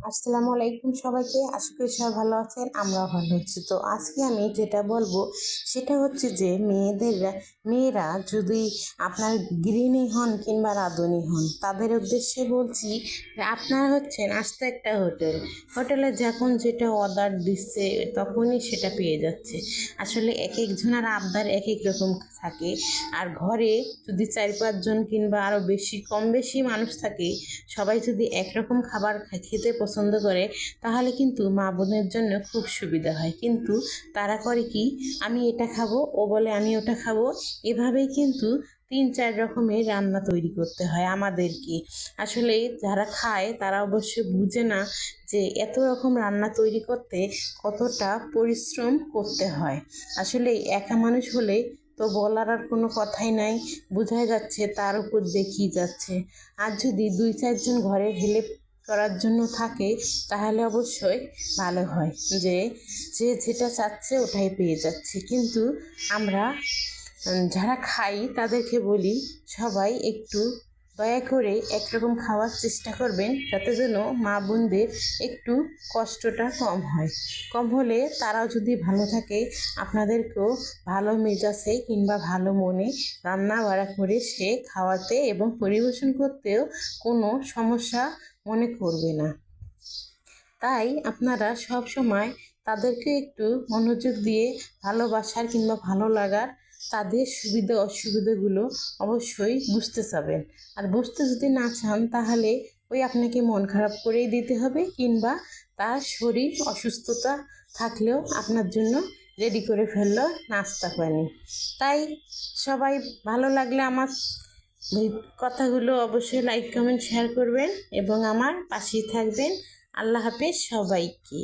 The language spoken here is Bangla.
আসসালামু আলাইকুম সবাইকে। আশা করি সবাই ভালো আছেন, আমরাও ভালো আছি। তো আজকে আমি যেটা বলবো সেটা হচ্ছে যে মেয়েরা যদি আপনার গৃহিণী হন কিংবা রাঁধুনি হন, তাদের উদ্দেশ্যে বলছি যে আপনারা হচ্ছেন আস্ত একটা হোটেলে যখন যেটা অর্ডার দিচ্ছে তখনই সেটা পেয়ে যাচ্ছে। আসলে এক একজনের আবদার এক এক রকম থাকে। আর ঘরে যদি 4-5 জন কিংবা আরও কম বেশি মানুষ থাকে, সবাই যদি একরকম খাবার খেতে পছন্দ করে তাহলে কিন্তু মা বোনের জন্য খুব সুবিধা হয়। কিন্তু তারা করে কি, আমি এটা খাবো, ও বলে আমি ওটা খাবো, এভাবেই কিন্তু 3-4 রকমের রান্না তৈরি করতে হয় আমাদেরকে। আসলে যারা খায় তারা অবশ্য বুঝে না যে এত রকম রান্না তৈরি করতে কতটা পরিশ্রম করতে হয়। আসলে একা মানুষ হলে তো বলার আর কোনো কথাই নাই, বোঝাই যাচ্ছে তার উপর দেখিয়ে যাচ্ছে। আর যদি 2-4 জন ঘরে হেল্প করার জন্য থাকে তাহলে অবশ্যই ভালো হয়, যে যে যেটা চাচ্ছে ওটাই পেয়ে যাচ্ছে। কিন্তু আমরা যারা খাই তাদেরকে বলি সবাই একটু দয়া করে একরকম খাওয়ার চেষ্টা করবেন, যাতে যেন মা বোনদের একটু কষ্টটা কম হলে তারাও যদি ভালো থাকে, আপনাদেরকেও ভালো মেজাজে কিংবা ভালো মনে রান্না বাড়া করে সে খাওয়াতে এবং পরিবেশন করতেও কোনো সমস্যা মনে করবে না। তাই আপনারা সব সময় তাদেরকে একটু মনোযোগ দিয়ে ভালোবাসার কিংবা ভালো লাগার তাদের সুবিধা অসুবিধাগুলো অবশ্যই বুঝতে চাবেন। আর বুঝতে যদি না চান তাহলে ওই আপনাকে মন খারাপ করেই দিতে হবে, কিংবা তার শরীর অসুস্থতা থাকলেও আপনার জন্য রেডি করে ফেললো নাস্তা পানি। তাই সবাই ভালো লাগলে আমার কথাগুলো অবশ্যই লাইক কমেন্ট শেয়ার করবেন এবং আমার পাশেই থাকবেন। আল্লাহ হাফেজ সবাইকে।